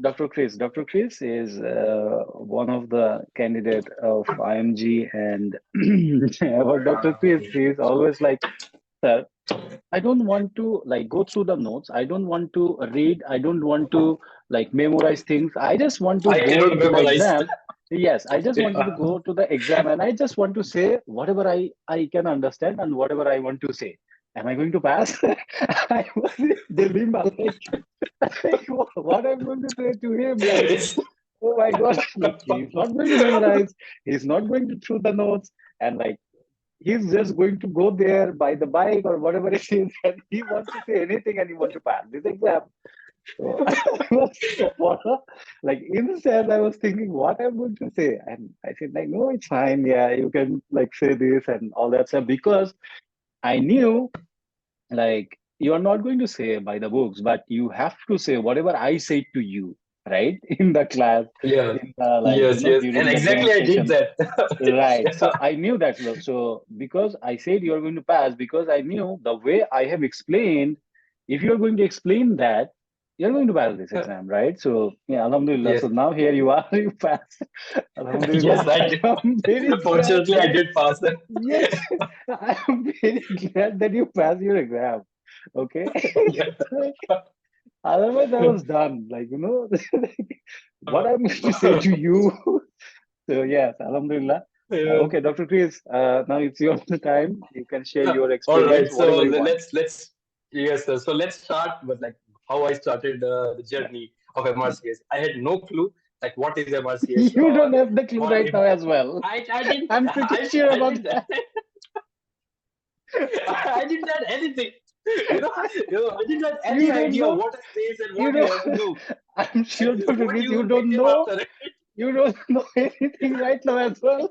Dr. Kris is one of the candidate of IMG, and about Dr. Kris, he is always like, sir, I don't want to like go through the notes. I don't want to read. I don't want to like memorize things. I just want to I go cannot into the memorize. exam. Yes, I just wanted to Yeah. go to the exam and I just want to say whatever I can understand and whatever I want to say. Am I going to pass? I was in dilemma, like what I'm going to say to him, like, It's oh my God, like he's not going to memorize, he's not going to through the notes, and like he's just going to go there by the bike or whatever it is, and he wants to say anything and he wants to pass this exam. So I was like instead I was thinking what I'm going to say, and I said like no, it's fine. Yeah, you can like say this and all that stuff because I knew like you are not going to say by the books, but you have to say whatever I say to you, right? In the class, yeah. in the like Yes, yes. And during the exactly I did demonstration. that. Right. Yeah. So I knew that. So because I said you're going to pass, because I knew the way I have explained, if you're going to explain that, you're going to pass this exam, right? So yeah, Alhamdulillah. Yes. So now here you are, you pass. Yes, Alhamdulillah. I I did. am very glad Fortunately, I that did pass that. yes, I am very glad that you passed your exam. Okay. Yeah. Otherwise, I was done. Like, what I'm going to say to you. So yes, Alhamdulillah. Yeah. Okay, Dr. Chris, now it's your time. You can share your All experience, right. So whatever you want. let's yes, sir. So let's start with like how I started the journey of MRCS. I had no clue like what is MRCS You or don't have the clue what right if now as well. I didn't I'm pretty sure I about didn't that. I didn't have anything. I didn't have any You don't idea know. what is this and You what you don't. have to do I'm and sure, Dr. what Chris, you you will don't become know. after it. You don't know anything right now as well.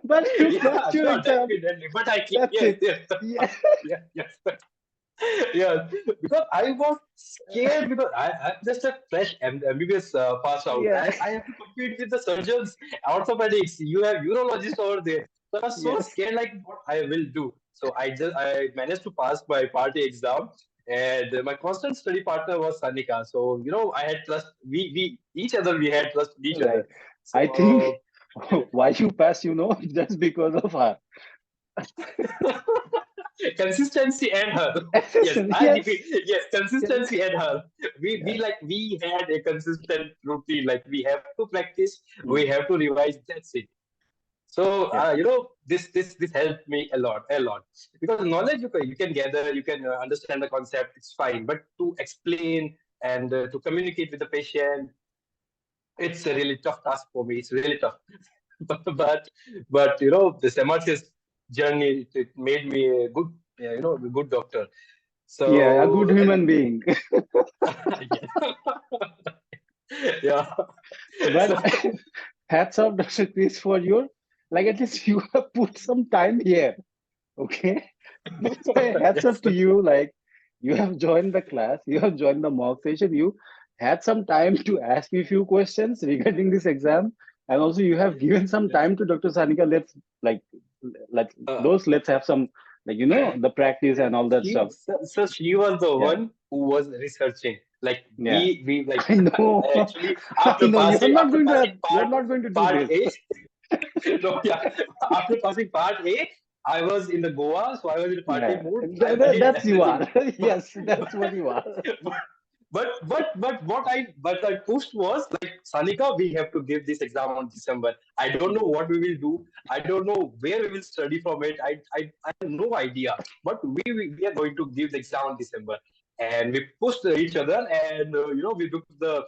But you passed Yeah, your sure, exam. definitely. But That's yes, it. yes, Yeah. yes, yes. Yeah, because I was scared because I'm just a fresh MBBS pass out, Yeah. and I have to compete with the surgeons, orthopedics. You have urologists over there, so I was so Yes. scared, like what I will do. So I managed to pass my party exam, and my constant study partner was Sanika. So I had trust. We each other we had trust in each Right. other. I think So why you pass, just because of her. consistency and her. Yes, I Yes. repeat. Yes, Yes. consistency and her. Yeah. We had a consistent routine. Like we have to practice, we Hmm. have to revise. That's it. So Yeah. this helped me a lot because knowledge you can gather, you can understand the concept. It's fine, but to explain and to communicate with the patient, it's a really tough task for me. It's really tough. but this MRCS journey it made me a good a good doctor. Yeah. A good So human being. yeah, yeah. But So hats off, Dr. Chris, for your like at least you have put some time here. Okay. That's why hats off yes, to you. Like you have joined the class, you have joined the mock session, you had some time to ask me a few questions regarding this exam, and also you have given some yes. time to Dr. Sanika. Like Uh, let's have some the practice and all that stuff. she was the Yeah, one who was researching. Like yeah. we like I know. I actually I know after passing you're not going to do part this. A. No, yeah. After passing part A, I was in the Goa, so I was in party Yeah, mood. I did that's you everything. are. But Yes, that's what you are. but what I pushed was like Sanika, we have to give this exam on December. I don't know what we will do. I don't know where we will study from it. I have no idea. But we are going to give the exam on December. And we pushed each other, and we took the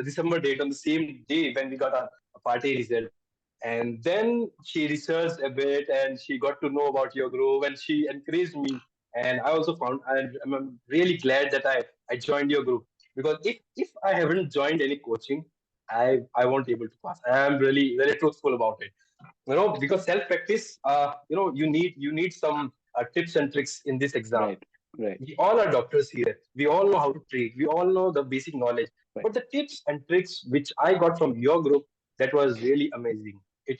December date on the same day when we got a party result. And then she researched a bit and she got to know about your group and she encouraged me. And I also found, and I'm really glad that I joined your group because if I haven't joined any coaching, I won't be able to pass. I am really, very truthful about it. Because self practice, you need some tips and tricks in this exam. Right, right, We all are doctors here. We all know how to treat. We all know the basic knowledge. right. But the tips and tricks which I got from your group, that was really amazing. It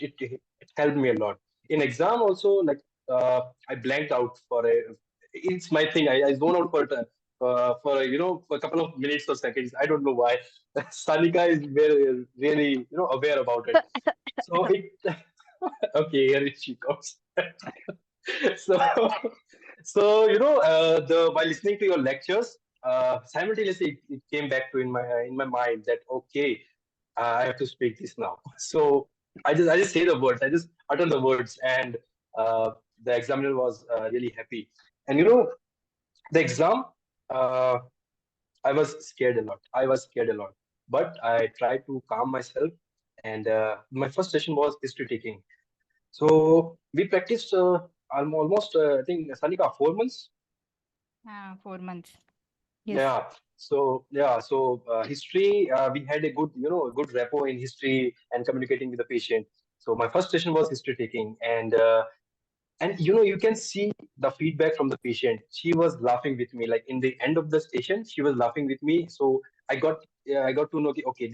helped me a lot. In exam also, like I blanked out for a. It's my thing. I zone out for a couple of minutes or seconds. I don't know why. Sanika is very really aware about it. So it okay, here she comes. So the while listening to your lectures, simultaneously it came back to in my mind that okay, I have to speak this now. So I just say the words, I just utter the words, and the examiner was really happy. And the exam, uh, I was scared a lot. I was scared a lot, but I tried to calm myself. And my first session was history taking. So we practiced almost, I think, Sanika, 4 months. 4 months. Yes. So history, we had a good rapport in history and communicating with the patient. So my first session was history taking, and you can see the feedback from the patient. She was laughing with me, like in the end of the station, she was laughing with me. So I got to know, okay,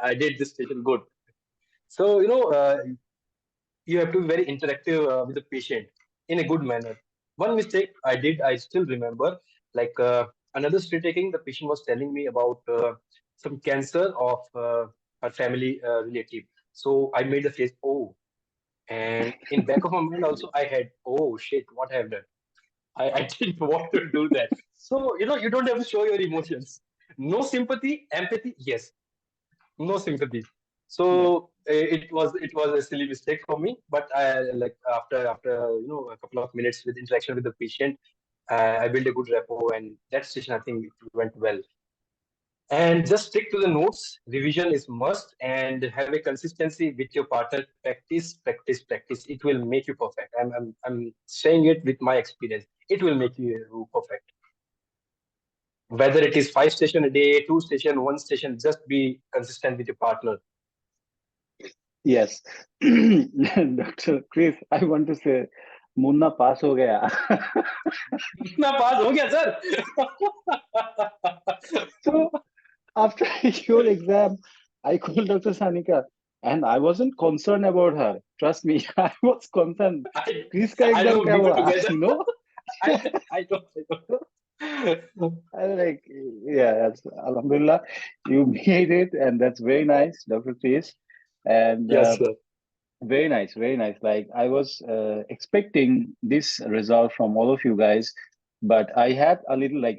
I did this station good. So you have to be very interactive with the patient in a good manner. One mistake I did, I still remember, like another street taking, the patient was telling me about some cancer of her family relative. So I made the face, oh, and in back of my mind also I had, oh shit, what have I done? I didn't want to do that. So you don't have to show your emotions. No sympathy, empathy, yes, no sympathy. Yeah. So it was a silly mistake for me, but I like after a couple of minutes with interaction with the patient, I built a good rapport, and that session I think it went well. And just stick to the notes. Revision is must, and have a consistency with your partner. Practice, practice, practice. It will make you perfect. I'm saying it with my experience. It will make you perfect. Whether it is 5 station a day, 2 station, 1 station, just be consistent with your partner. Yes. Dr. Chris, I want to say, Munna pass ho gaya. कितना पास हो गया sir? So after your exam, I called Dr. Sanika, and I wasn't concerned about her. Trust me, I was concerned. I Chris का I exam know क्या we were हुआ? together. No? I know. I was like, yeah, that's Alhamdulillah, you made it, and that's very nice, Dr. Chris. And Yes, sir. very nice, very nice. Like I was expecting this result from all of you guys, but I had a little like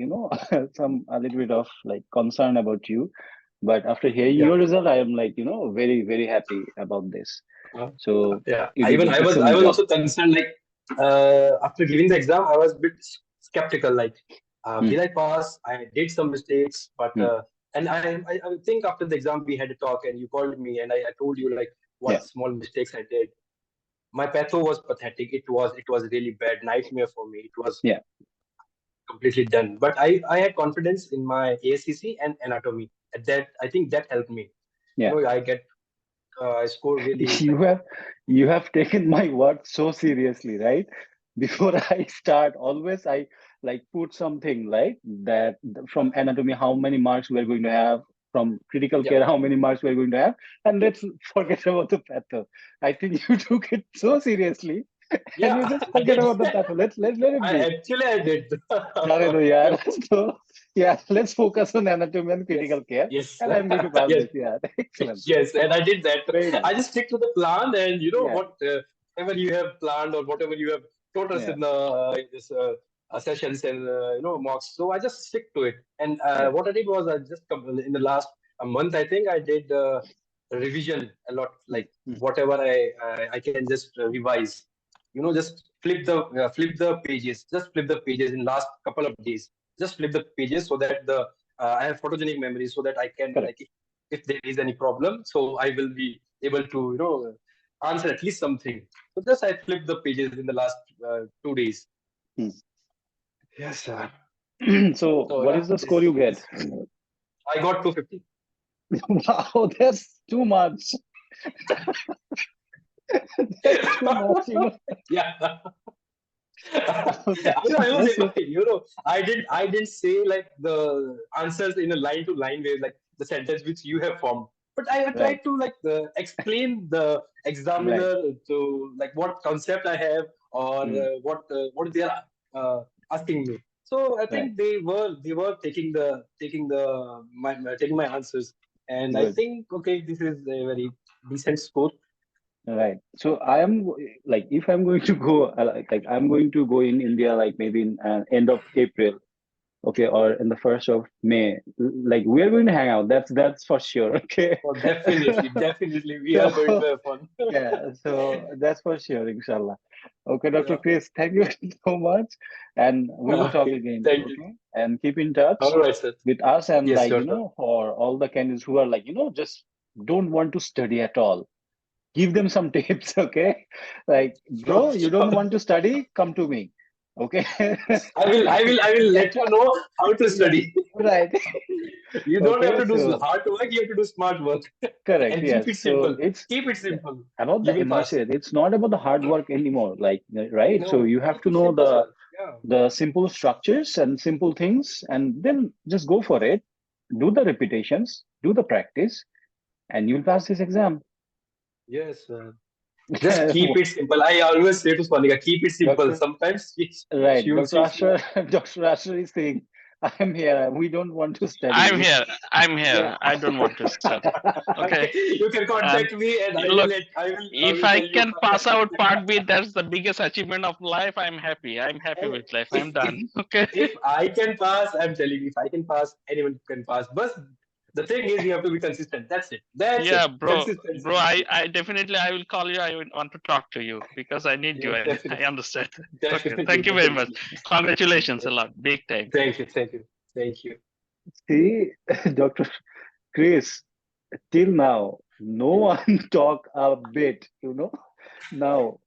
some a little bit of like concern about you. But after hearing Yeah. your result, I am like very very happy about this. Uh, So yeah. you did Even an I excellent was job. also concerned. Like after giving the exam, I was a bit skeptical. Like, Hmm, will I pass? I did some mistakes, but hmm. and I think after the exam we had a talk, and you called me, and I told you like what Yeah, small mistakes I did. My patho was pathetic. It was really bad nightmare for me. It was yeah, completely done. But I had confidence in my ACC and anatomy. That I think that helped me. yeah. I scored really You like have you have taken my word so seriously, right? Before I start, always I like put something like that from anatomy, how many marks we're going to have, from critical yeah, care, how many marks we're going to have, and let's forget about the patho. I think you took it so seriously, and yeah. you just I forget did. about the patho. Let's let it be. I did. Jane do yaar. So yeah, let's focus on anatomy and Yes, critical care, yes, and I'm going to pass yes, this. Yeah, excellent. yes. And I did that. Very I nice. just stick to the plan, and Yeah, whatever you have planned or whatever you have taught us yeah, in this sessions and mocks. So I just stick to it. And yeah. what I did was in the last a month, I think I did revision a lot. Mm, Like mm. whatever I can just revise. Just flip the pages. Just flip the pages in last couple of days. Just flip the pages so that the I have photogenic memory, so that I can Correct. like if there is any problem, so I will be able to answer at least something. So just I flipped the pages in the last 2 days. Mm. Yes, sir. So, So what yeah, is the score you this get? this I got 250. Wow, that's too much. That's too much, Yeah. I was That's able, it. I didn't say like the answers in a line to line way, like the sentence which you have formed. But I Right, tried to like explain the right. examiner to like what concept I have, or Mm. what they are uh, asking me. So I Right. think they were taking my answers, and I Good. think okay, this is a very decent score. Right. So I am like, if I'm going to go, like I'm going to go in India, like maybe in end of April, okay, or in the 1st of May. Like we are going to hang out. That's for sure. Okay. Oh, definitely, definitely, we are going So to have fun. yeah, so that's for sure, inshallah. Okay, Dr. Yeah. Chris, thank you so much, and we will talk Okay. again. Thank you. Okay, and keep in touch All right, sir. with us, and Yes, like sure, sir. for all the candidates who are like just don't want to study at all, give them some tips. Okay, like Sure, bro, you don't sure. want to study, come to me. Okay. I will let you know how to Yeah, study. right. You don't have Okay, to do so hard work, you have to do smart work. correct, And keep yes. it So simple. it's Keep it yeah, simple. about You the will pass. MRCS. It's not about the hard work anymore, like right. So No, you have keep to it know simple, sir. Yeah. the simple structures and simple things, and then just go for it. Do the repetitions, do the practice, and you'll pass this exam. Yes, sir. Just keep it simple. I always say to Swanika, keep it simple. Doctor, Sometimes she right? will Dr. see. Asher, Dr. Asher is saying, "I am here. We don't want to I'm study." here. I'm Yeah. here. I don't want to study. Okay. Okay, you can And contact me, and look, I if will I tell you. can pass out part B, that's the biggest achievement of life. I'm happy. I'm happy And with life. I'm if done. Okay. if I can pass, I'm telling you, if I can pass, anyone can pass. But the thing is, you have to be consistent. That's it. That's it. Yeah, bro, Consistency. I definitely I will call you. I would want to talk to you because I need you. Yes, I definitely, understand. Okay. definitely, Thank you very much. definitely. Congratulations a lot. Big time. Thank you, thank you, thank you. See, Dr. Chris, till now, no one talk a bit. Now,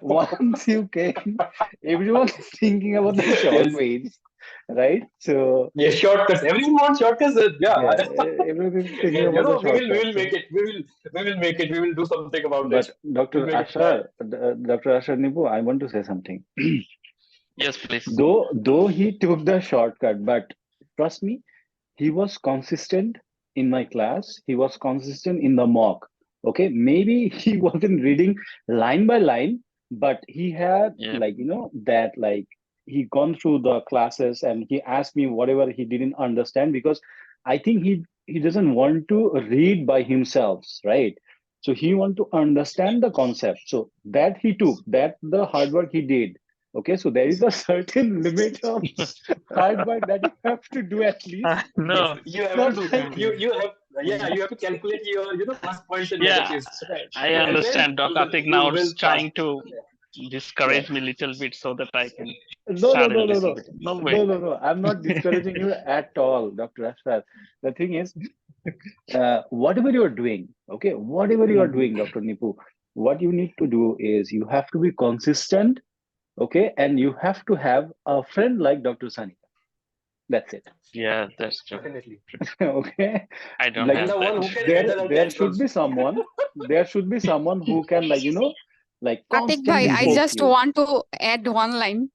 once you came, everyone's thinking about the short Yes, ways, right? So yes. Shortcuts. Everyone wants shortcuts. Yeah. yeah, everything's thinking And about the we shortcuts. will make it. We will make it. We will do something about it. But We'll Dr. make it plan. Asher, Dr. Asher Nipu, I want to say something. Yes, please. Though he took the shortcut, but trust me, he was consistent in my class. He was consistent in the mock. Okay, maybe he wasn't reading line by line, but he had Yeah. like that like he gone through the classes and he asked me whatever he didn't understand, because I think he doesn't want to read by himself, right? So he want to understand the concept. So that he took, that the hard work he did. Okay, so there is a certain limit of hard work that you have to do at least. Yes, No. you It's have to not do. like You have. Yeah, you have to calculate your plus points and Yeah, negatives, right. I and then understand. Doc Atik you now will is pass. trying to Yeah. discourage me a little bit so that I can No, no, start a no, no, little no, bit. No way. no, no, no. I'm not discouraging you at all, Dr. Ashfaq. The thing is, whatever you're doing, okay, whatever you are doing, Dr. Nipu, what you need to do is you have to be consistent, okay, and you have to have a friend like Dr. Sanika. That's it. Yeah, that's true. Definitely. Okay, I don't like And have the that. one who can there handle our there should tantrums. be someone, who can like Atik bhai, constantly I poke just you. want to add one line.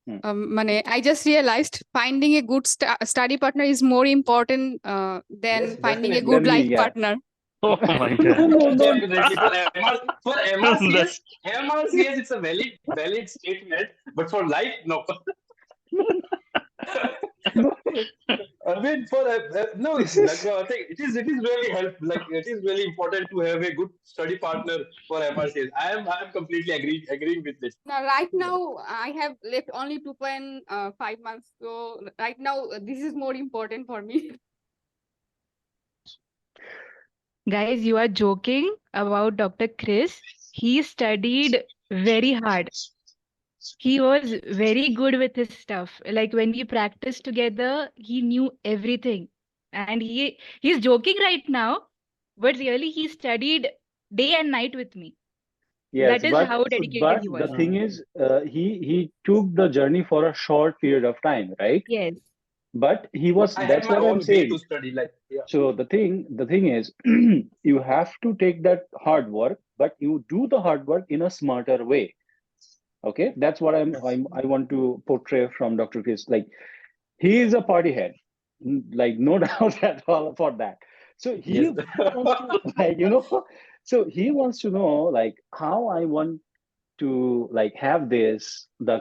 Hmm. I just realized finding a good study partner is more important Yes, than finding a definitely. good Then me, life yeah. partner. Oh my No, God. no, no. Definitely for That's MRCS, it's a valid statement, but for life, no. No. I mean, for no, This like, is I think it is really it is really important to have a good study partner for MRCS. I am completely agreeing with this. Now, right now, I have left only 2.5 months. So right now, this is more important for me. Guys, you are joking about Dr. Chris. He studied very hard. He was very good with his stuff. Like when we practiced together, he knew everything. And he's joking right now, but really he studied day and night with me. yes, That is how dedicated but he the was. thing is, he took the journey for a short period of time, right? Yes. But he But was. I have That's my what I'm own way to saying. study. Like, yeah, So the thing is, you have to take that hard work, but you do the hard work in a smarter way. Okay, that's what I want to portray from Dr. Chris. Like he is a party head, like no doubt at all for that. So yes, he wants to like so he wants to know like how I want to like have the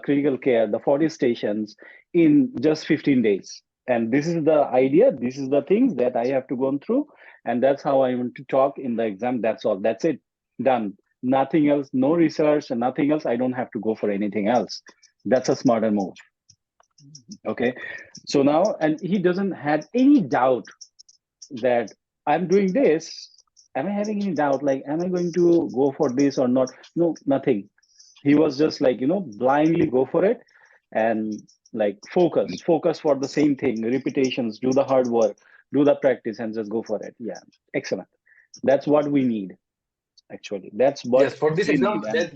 critical care, the 40 stations in just 15 days. And this is the idea. This is the things that I have to go through. And that's how I want to talk in the exam. That's all. That's it. Done. Nothing else. No research and nothing else. I don't have to go for anything else. That's a smarter move. Okay. So now, and he doesn't have any doubt that I'm doing this. Am I having any doubt? Like, am I going to go for this or not? No, nothing. He was just like, blindly go for it and like focus for the same thing, repetitions, do the hard work, do the practice and just go for it. Yeah, excellent. That's what we need, actually. That's what Yes, for this we exam, need. And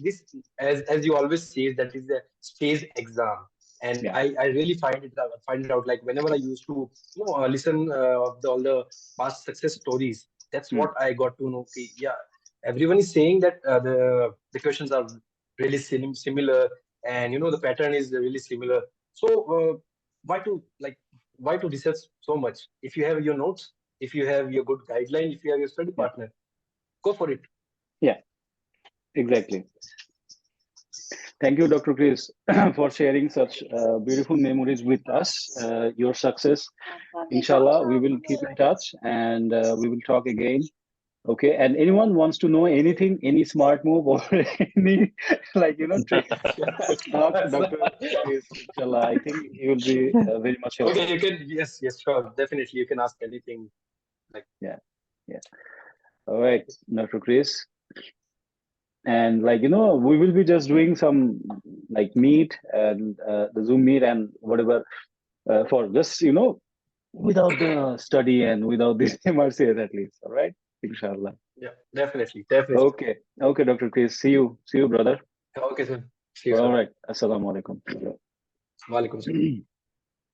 this as you always say, that is a stage exam, and yeah, I really find it out like whenever I used to listen of all the past success stories. That's what I got to know. Okay, yeah, everyone is saying that the questions are really similar, and the pattern is really similar. So why to why to research so much? If you have your notes, if you have your good guideline, if you have your study yeah, partner, go for it. yeah, exactly. Thank you, Dr. Kris, for sharing such beautiful memories with us. Your success, inshallah, we will keep in touch and we will talk again. Okay, and anyone wants to know anything, any smart move or any trick, talk to Dr. Kris, inshallah. I think he will be very much Okay, helpful. you can, yes, sure, definitely. You can ask anything. Like, Yeah, yeah. All right, Dr. Kris. And we will be just doing some like meet and the Zoom meet and whatever for just without the study and without this MRCS at least. All right, inshallah. yeah, definitely, definitely. Okay, okay, Dr. Kris. See you, brother. Okay, sir. See you, All sir. right. Assalamu alaikum. Walaikum salam.